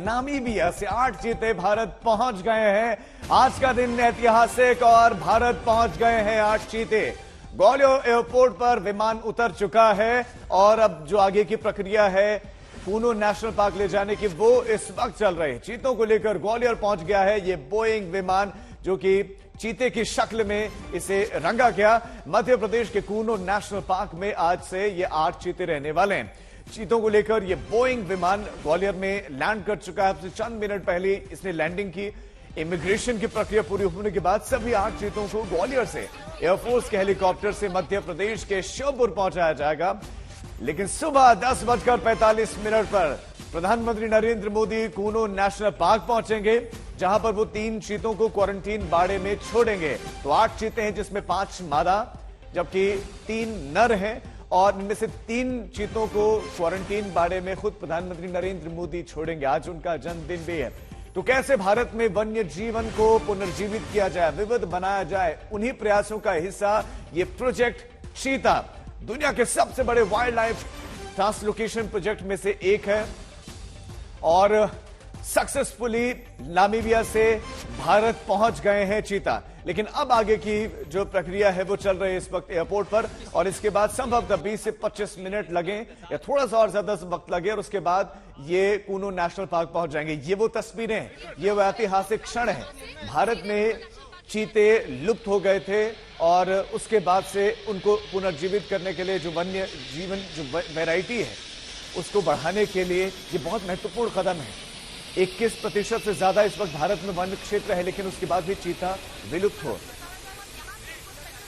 Namibia से 8 चीते भारत पहुंच गए हैं। आज का दिन ऐतिहासिक और भारत पहुंच गए हैं 8 चीते। ग्वालियर एयरपोर्ट पर विमान उतर चुका है और अब जो आगे की प्रक्रिया है कूनो नेशनल पार्क ले जाने की वो इस वक्त चल रही है। चीतों को लेकर ग्वालियर पहुंच गया है ये बोइंग विमान, जो कि चीते की शक्ल में इसे रंगा गया। मध्य प्रदेश के कूनो नेशनल पार्क में आज से ये 8 चीते रहने वाले हैं। चीतों को लेकर ये बोइंग विमान ग्वालियर में लैंड कर चुका है। चंद मिनट पहले इसने लैंडिंग की। इमिग्रेशन की प्रक्रिया पूरी होने के बाद सभी 8 चीतों को ग्वालियर से एयरफोर्स के हेलीकॉप्टर से मध्य प्रदेश के श्योपुर पहुंचाया जाएगा। लेकिन सुबह 10:45 पर प्रधानमंत्री नरेंद्र मोदी कूनो नेशनल पार्क पहुंचेंगे, जहां पर वो 3 चीतों को क्वारंटीन बाड़े में छोड़ेंगे। तो 8 चीते हैं, जिसमें 5 मादा जबकि 3 नर हैं, और इनमें से 3 चीतों को क्वारंटीन बाड़े में खुद प्रधानमंत्री नरेंद्र मोदी छोड़ेंगे। आज उनका जन्मदिन भी है। तो कैसे भारत में वन्य जीवन को पुनर्जीवित किया जाए, विविध बनाया जाए, उन्हीं प्रयासों का हिस्सा ये प्रोजेक्ट चीता, दुनिया के सबसे बड़े वाइल्ड लाइफ ट्रांसलोकेशन प्रोजेक्ट में से एक है। और सक्सेसफुली नामीबिया से भारत पहुंच गए हैं चीता। लेकिन अब आगे की जो प्रक्रिया है वो चल रही है इस वक्त एयरपोर्ट पर, और इसके बाद संभवतः 20 से 25 मिनट लगे या थोड़ा सा और ज्यादा वक्त लगे, और उसके बाद ये कूनो नेशनल पार्क पहुंच जाएंगे। ये वो तस्वीरें हैं, ये वो ऐतिहासिक क्षण है। भारत में चीते लुप्त हो गए थे और उसके बाद से उनको पुनर्जीवित करने के लिए जो वन्य जीवन जो वैरायटी है उसको बढ़ाने के लिए ये बहुत महत्वपूर्ण कदम है। 21% से ज्यादा इस वक्त भारत में वन क्षेत्र है, लेकिन उसके बाद भी चीता विलुप्त हो।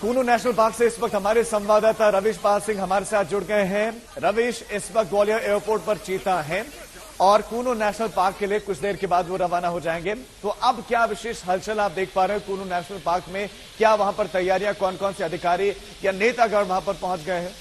कूनो नेशनल पार्क से इस वक्त हमारे संवाददाता रविश पाल सिंह हमारे साथ जुड़ गए हैं। रविश, इस वक्त ग्वालियर एयरपोर्ट पर चीता हैं और कूनो नेशनल पार्क के लिए कुछ देर के बाद वो रवाना हो जाएंगे। तो अब क्या विशेष हलचल आप देख पा रहे हैं कूनो नेशनल पार्क में? क्या वहां पर तैयारियां, कौन कौन से अधिकारी या नेतागण वहां पर पहुंच गए हैं?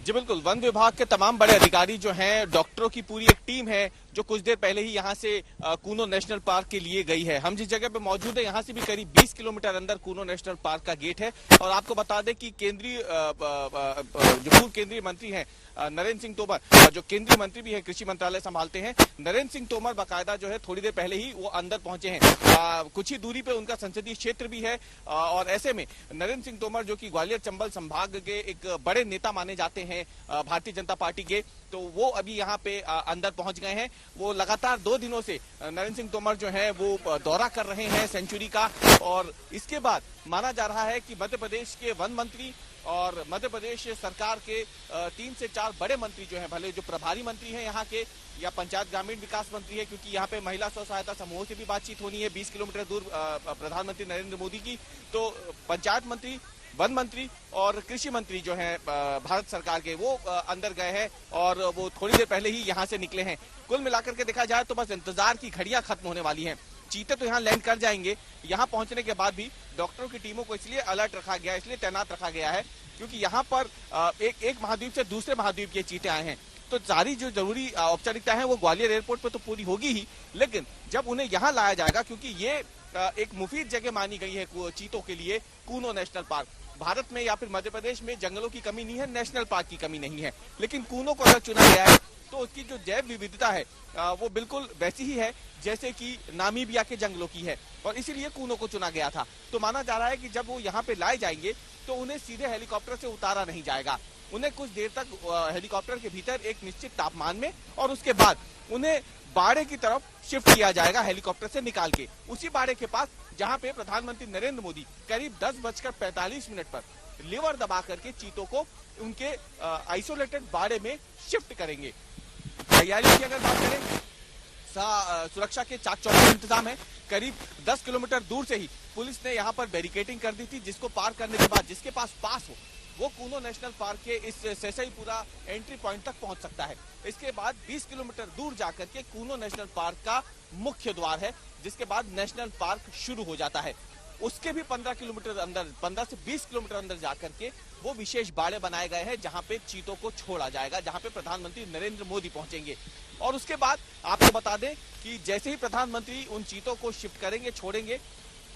जी बिल्कुल, वन विभाग के तमाम बड़े अधिकारी जो हैं, डॉक्टरों की पूरी एक टीम है जो कुछ देर पहले ही यहाँ से कूनो नेशनल पार्क के लिए गई है। हम जिस जगह पे मौजूद है यहाँ से भी करीब 20 किलोमीटर अंदर कूनो नेशनल पार्क का गेट है। और आपको बता दें कि केंद्रीय जो पूर्व केंद्रीय मंत्री हैं नरेंद्र सिंह तोमर, जो केंद्रीय मंत्री भी है, कृषि मंत्रालय संभालते हैं, नरेंद्र सिंह तोमर बाकायदा जो है थोड़ी देर पहले ही वो अंदर पहुंचे हैं। कुछ ही दूरी पे उनका संसदीय क्षेत्र भी है, और ऐसे में नरेंद्र सिंह तोमर जो कि ग्वालियर चंबल संभाग के एक बड़े नेता माने जाते हैं भारतीय जनता पार्टी के, तो वो अभी यहाँ पे अंदर पहुंच गए हैं। वो लगातार 2 दिनों से नरेंद्र सिंह तोमर जो है वो दौरा कर रहे हैं सेंचुरी का, और इसके बाद माना जा रहा है कि मध्य प्रदेश के वन मंत्री और मध्य प्रदेश सरकार के 3 से 4 बड़े मंत्री जो हैं, भले जो प्रभारी मंत्री हैं यहाँ के या पंचायत ग्रामीण विकास मंत्री है, क्योंकि यहाँ पे महिला स्व सहायता समूहों से भी बातचीत होनी है 20 किलोमीटर दूर प्रधानमंत्री नरेंद्र मोदी की, तो पंचायत मंत्री, वन मंत्री और कृषि मंत्री जो हैं भारत सरकार के, वो अंदर गए हैं और वो थोड़ी देर पहले ही यहाँ से निकले हैं। कुल मिलाकर के देखा जाए तो बस इंतजार की घड़ियां खत्म होने वाली हैं। चीते तो यहाँ लैंड कर जाएंगे। यहाँ पहुंचने के बाद भी डॉक्टरों की टीमों को इसलिए अलर्ट रखा गया, इसलिए तैनात रखा गया है क्योंकि यहाँ पर एक महाद्वीप से दूसरे महाद्वीप के चीते आए हैं, तो सारी जो जरूरी औपचारिकता है वो ग्वालियर एयरपोर्ट पर तो पूरी होगी ही, लेकिन जब उन्हें यहाँ लाया जाएगा, क्योंकि ये एक मुफीद जगह मानी गई है चीतों के लिए कूनो नेशनल पार्क। भारत में या फिर मध्य प्रदेश में जंगलों की कमी नहीं है, नेशनल पार्क की कमी नहीं है, लेकिन कूनो को अगर चुना गया है तो उसकी जो जैव विविधता है वो बिल्कुल वैसी ही है जैसे कि नामीबिया के जंगलों की है, और इसीलिए कूनो को चुना गया था। तो माना जा रहा है कि जब वो यहाँ पे लाए जाएंगे तो उन्हें सीधे हेलीकॉप्टर से उतारा नहीं जाएगा, उन्हें कुछ देर तक हेलीकॉप्टर के भीतर एक निश्चित तापमान में, और उसके बाद उन्हें बाड़े की तरफ शिफ्ट किया जाएगा हेलीकॉप्टर से निकाल के, उसी बाड़े के पास जहां पे प्रधानमंत्री नरेंद्र मोदी करीब 10:45 पर लीवर दबा करके चीतों को उनके आइसोलेटेड बाड़े में शिफ्ट करेंगे। तैयारी की अगर बात करें, सुरक्षा के चाक चौबंद इंतजाम है। करीब 10 किलोमीटर दूर से ही पुलिस ने यहाँ पर बैरिकेडिंग कर दी थी, जिसको पार करने के बाद जिसके पास पास हो वो कूनो नेशनल पार्क के इस सेसईपुरा एंट्री पॉइंट तक पहुंच सकता है। इसके बाद 20 किलोमीटर दूर जाकर के कूनो नेशनल पार्क का मुख्य द्वार है, जिसके बाद नेशनल पार्क शुरू हो जाता है। उसके भी 15 किलोमीटर अंदर, 15 से 20 किलोमीटर अंदर जाकर के वो विशेष बाड़े बनाए गए हैं जहां पे चीतों को छोड़ा जाएगा, जहां पे प्रधानमंत्री नरेंद्र मोदी पहुंचेंगे। और उसके बाद आपको बता दें कि जैसे ही प्रधानमंत्री उन चीतों को शिफ्ट करेंगे, छोड़ेंगे,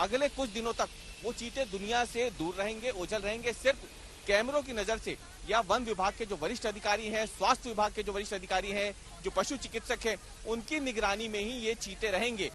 अगले कुछ दिनों तक वो चीते दुनिया से दूर रहेंगे, ओझल रहेंगे। सिर्फ कैमरों की नजर से या वन विभाग के जो वरिष्ठ अधिकारी हैं, स्वास्थ्य विभाग के जो वरिष्ठ अधिकारी हैं, जो पशु चिकित्सक हैं, उनकी निगरानी में ही ये चीते रहेंगे।